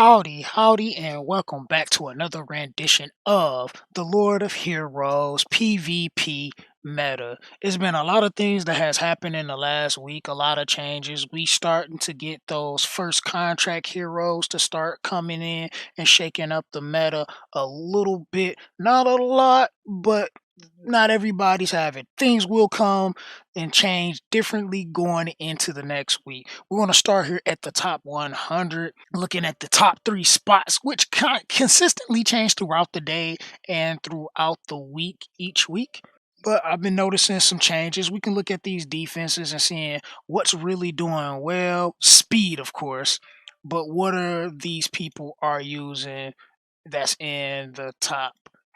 Howdy, and welcome back to another rendition of the Lord of Heroes PvP meta. It's been a lot of things that has happened in the last week, a lot of changes. We starting to get those first contract heroes to start coming in and shaking up the meta a little bit. Not a lot, but not everybody's having. Things will come and change differently going into the next week. We're going to start here at the top 100, looking at the top 3 spots, which consistently change throughout the day and throughout the week, each week. But I've been noticing some changes. We can look at these defenses and seeing what's really doing well. Speed, of course, but what are these people are using that's in the top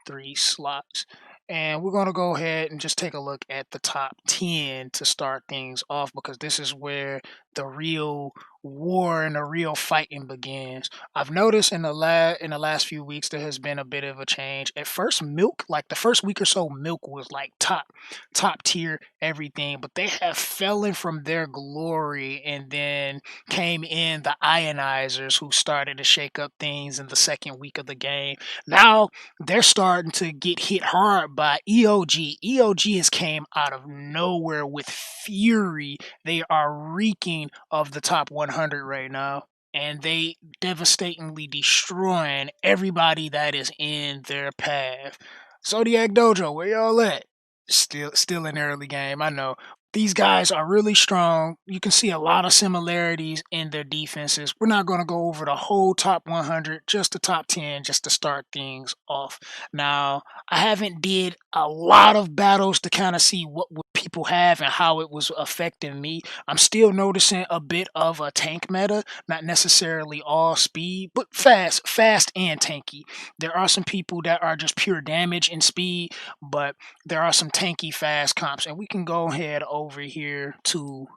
3 slots? And we're going to go ahead and just take a look at the top 10 to start things off, because this is where the real war and the real fighting begins. I've noticed in the last few weeks there has been a bit of a change. At first, Milk, like the first week or so, Milk was like top tier everything, but they have fallen from their glory, and then came in the ionizers, who started to shake up things in the second week of the game. Now they're starting to get hit hard by EOG. EOG has came out of nowhere with fury. They are reeking of the top 100 right now, and they devastatingly destroying everybody that is in their path. Zodiac Dojo, where y'all at? Still in the early game, I know. These guys are really strong. You can see a lot of similarities in their defenses. We're not going to go over the whole top 100, just the top 10, just to start things off. Now, I haven't did a lot of battles to kind of see what people have and how it was affecting me. I'm still noticing a bit of a tank meta, not necessarily all speed, but fast and tanky. There are some people that are just pure damage and speed, but there are some tanky fast comps, and we can go ahead over here to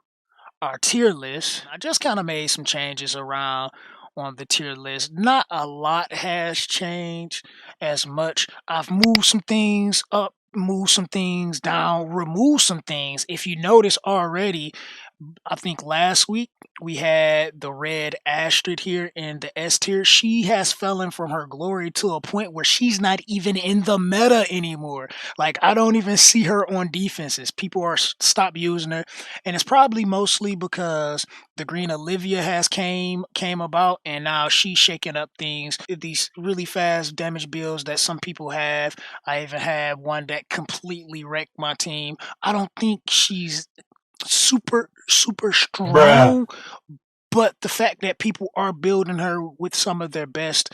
our tier list. I just kind of made some changes around on the tier list. Not a lot has changed as much. I've moved some things up, moved some things down, removed some things. If you notice already, I think last week we had the red Astrid here in the S tier. She has fallen from her glory to a point where she's not even in the meta anymore. Like, I don't even see her on defenses. People are stop using her, and it's probably mostly because the green Olivia has came about, and now she's shaking up things. These really fast damage builds that some people have. I even had one that completely wrecked my team. I don't think she's super Bruh. strong, but the fact that people are building her with some of their best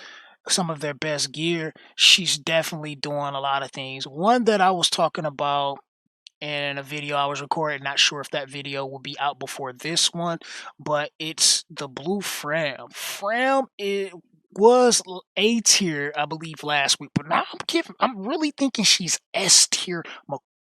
gear, she's definitely doing a lot of things. One that I was talking about in a video I was recording, not sure if that video will be out before this one, but it's the blue Fram. Fram, it was A tier, I believe, last week, but now I'm really thinking she's S tier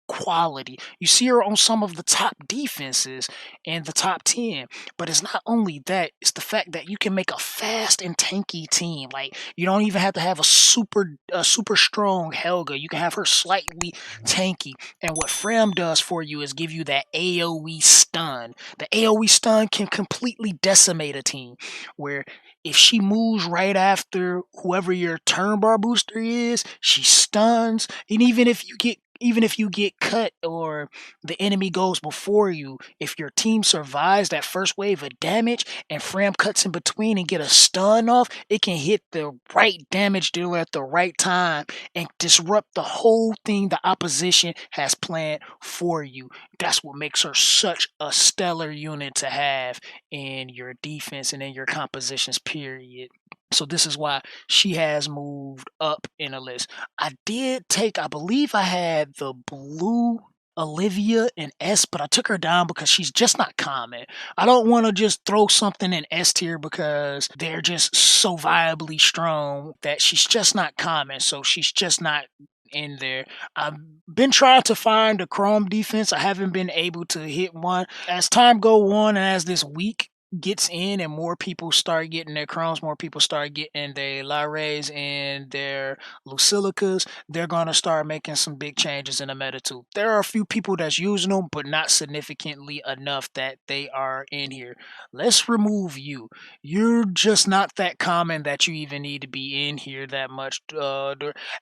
quality. You see her on some of the top defenses in the top 10, but it's not only that, it's the fact that you can make a fast and tanky team. Like, you don't even have to have a super strong Helga. You can have her slightly tanky, and what Fram does for you is give you that AoE stun. The AoE stun can completely decimate a team, where if she moves right after whoever your turn bar booster is, she stuns. And even if you get cut, or the enemy goes before you, if your team survives that first wave of damage and Fram cuts in between and get a stun off, it can hit the right damage dealer at the right time and disrupt the whole thing the opposition has planned for you. That's what makes her such a stellar unit to have in your defense and in your compositions, period. So this is why she has moved up in the list. I believe I had the blue Olivia in S, but I took her down because she's just not common. I don't want to just throw something in S tier because they're just so viably strong that she's just not common. So she's just not in there. I've been trying to find a Chrome defense. I haven't been able to hit one. As time go on and as this week gets in and more people start getting their crumbs, more people start getting their Lyraes and their Lucilicas, they're gonna start making some big changes in the meta too. There are a few people that's using them, but not significantly enough that they are in here. Let's remove you. You're just not that common that you even need to be in here that much.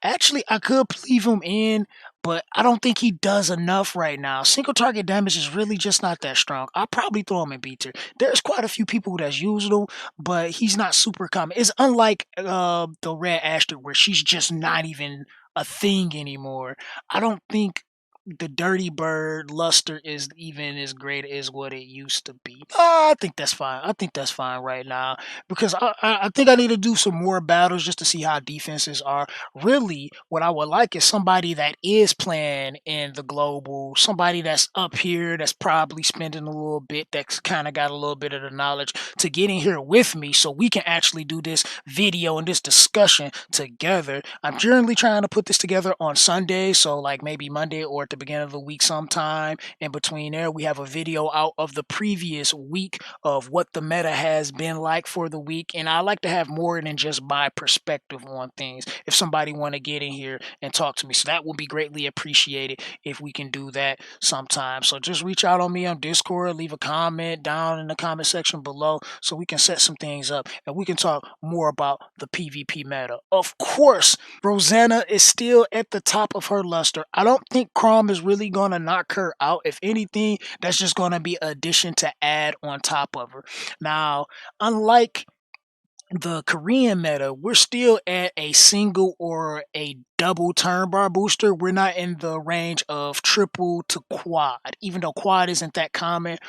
Actually, I could leave him in, but I don't think he does enough right now. Single target damage is really just not that strong. I'll probably throw him in B tier. There's quite a few people that's used him, but he's not super common. It's unlike the red Astrid where she's just not even a thing anymore. I don't think the Dirty Bird luster is even as great as what it used to be. I think that's fine. I think that's fine right now because I think I need to do some more battles just to see how defenses are. Really, what I would like is somebody that is playing in the global, somebody that's up here that's probably spending a little bit, that's kind of got a little bit of the knowledge to get in here with me so we can actually do this video and this discussion together. I'm generally trying to put this together on Sunday, so like maybe Monday or at the beginning of the week sometime. In between there, we have a video out of the previous week of what the meta has been like for the week, and I like to have more than just my perspective on things. If somebody want to get in here and talk to me, so that would be greatly appreciated if we can do that sometime. So just reach out on me on Discord, leave a comment down in the comment section below so we can set some things up and we can talk more about the PvP meta. Of course, Rosanna is still at the top of her luster. I don't think Fram is really going to knock her out. If anything, that's just going to be addition to add on top of her. Now, unlike the Korean meta, we're still at a single or a double turn bar booster. We're not in the range of triple to quad, even though quad isn't that common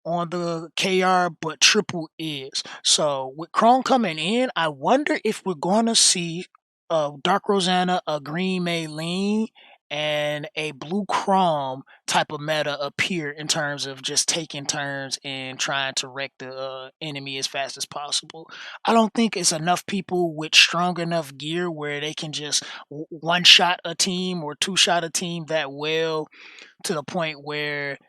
on the KR, but triple is. So with Chrome coming in, I wonder if we're going to see a Dark Rosanna, a Green Mah-Lon, and a Blue Chrome type of meta appear in terms of just taking turns and trying to wreck the enemy as fast as possible. I don't think it's enough people with strong enough gear where they can just one shot a team or two shot a team that well to the point where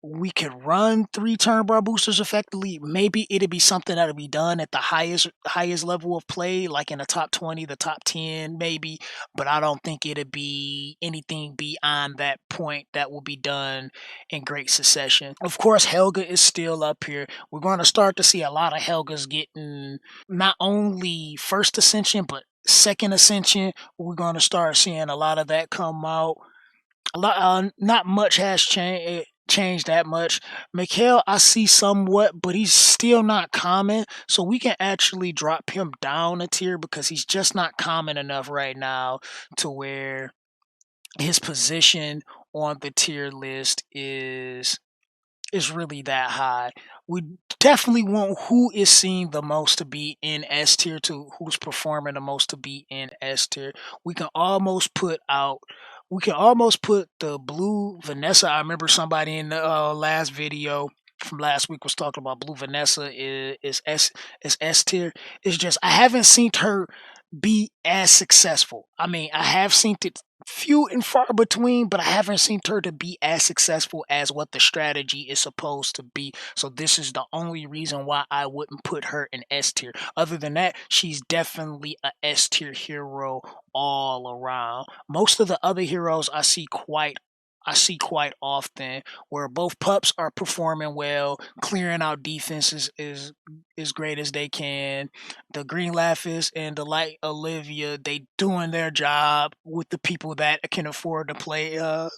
we could run 3 turn bar boosters effectively. Maybe it'd be something that'll be done at the highest level of play, like in the top 20, the top 10, maybe. But I don't think it'd be anything beyond that point that will be done in great succession. Of course, Helga is still up here. We're going to start to see a lot of Helgas getting not only first ascension, but second ascension. We're going to start seeing a lot of that come out. Not much has changed that much. Mikhail, I see somewhat, but he's still not common, so we can actually drop him down a tier because he's just not common enough right now to where his position on the tier list is really that high. We definitely want who is seen the most to be in S tier to who's performing the most to be in S tier. We can almost put out we can almost put the blue Venessa. I remember somebody in the last video from last week was talking about blue Venessa is S tier. It's just I haven't seen her be as successful. I mean, I have seen it few and far between, but I haven't seen her to be as successful as what the strategy is supposed to be. So this is the only reason why I wouldn't put her in S tier. Other than that, she's definitely a S tier hero all around. Most of the other heroes I see quite often where both pups are performing well, clearing out defenses is as great as they can. The Green Lapis and the Light Olivia, they doing their job with the people that can afford to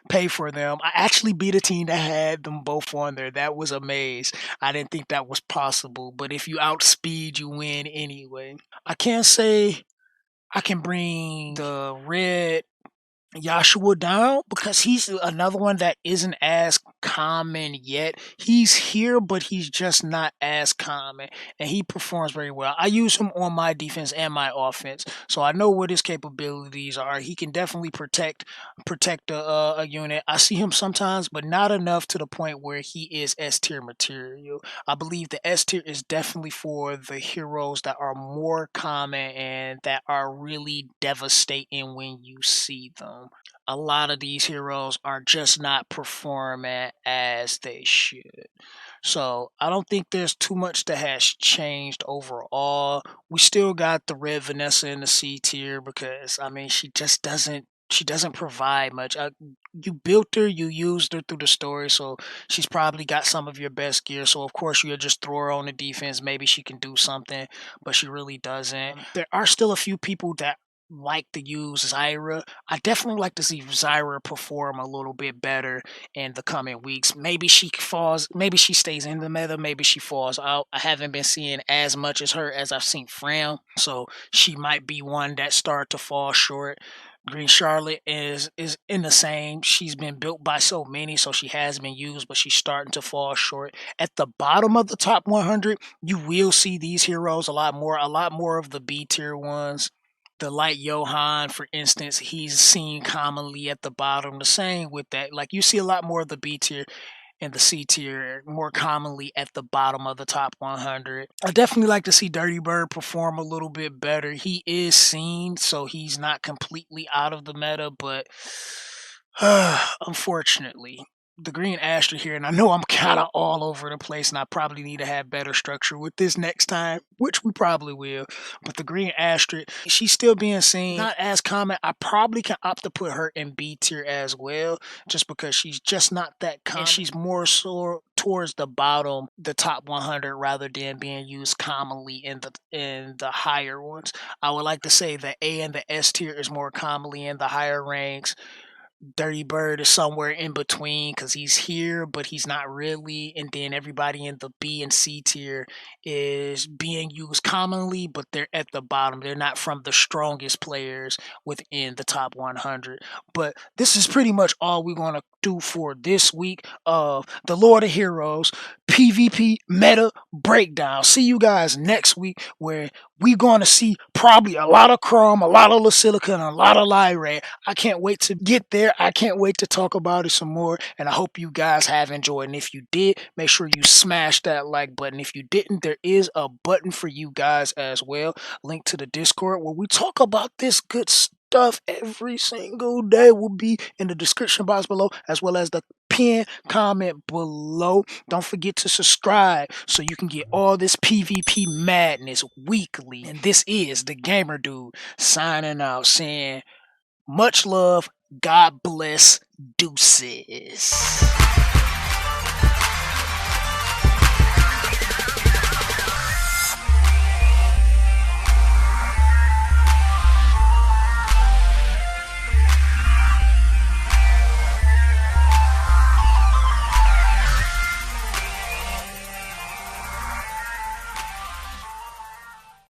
pay for them. I actually beat a team that had them both on there. That was amazing. I didn't think that was possible, but if you outspeed, you win anyway. I can't say I can bring the red Joshua down because he's another one that isn't as common yet. He's here, but he's just not as common, and he performs very well. I use him on my defense and my offense, so I know what his capabilities are. He can definitely protect a unit. I see him sometimes, but not enough to the point where he is S tier material. I believe the S tier is definitely for the heroes that are more common and that are really devastating when you see them. A lot of these heroes are just not performing as they should. So I don't think there's too much that has changed overall. We still got the red Venessa in the C tier because I mean she doesn't provide much. You built her, you used her through the story, so she's probably got some of your best gear. So of course you'll just throw her on the defense. Maybe she can do something, but she really doesn't. There are still a few people that like to use Zyra. I definitely like to see Zyra perform a little bit better in the coming weeks. Maybe she stays in the meta, maybe she falls out. I haven't been seeing as much as her as I've seen Fram, so she might be one that start to fall short. Green Charlotte is in the same. She's been built by so many, so she has been used, but she's starting to fall short. At the bottom of the top 100, you will see these heroes a lot more of the B tier ones. The light Johan, for instance, he's seen commonly at the bottom. The same with that. Like you see a lot more of the B tier and the C tier more commonly at the bottom of the top 100. I definitely like to see Dirty Bird perform a little bit better. He is seen, so he's not completely out of the meta, but unfortunately, the green Astrid here, and I know I'm kind of all over the place, and I probably need to have better structure with this next time, which we probably will. But the green Astrid, she's still being seen, not as common. I probably can opt to put her in B tier as well, just because she's just not that common. And she's more so towards the bottom, the top 100, rather than being used commonly in the higher ones. I would like to say the A and the S tier is more commonly in the higher ranks. Dirty Bird is somewhere in between because he's here, but he's not really. And then everybody in the B and C tier is being used commonly, but they're at the bottom. They're not from the strongest players within the top 100. But this is pretty much all we're going to do for this week of the Lord of Heroes PvP meta breakdown. See you guys next week where we're going to see probably a lot of Chrome, a lot of Silica, and a lot of Lyra. I can't wait to get there. I can't wait to talk about it some more. And I hope you guys have enjoyed. And if you did, make sure you smash that like button. If you didn't, there is a button for you guys as well. Link to the Discord where we talk about this good stuff every single day will be in the description box below, as well as the pin comment below. Don't forget to subscribe so you can get all this PvP madness weekly. And this is the Gamer Dude signing out, saying much love, God bless, deuces.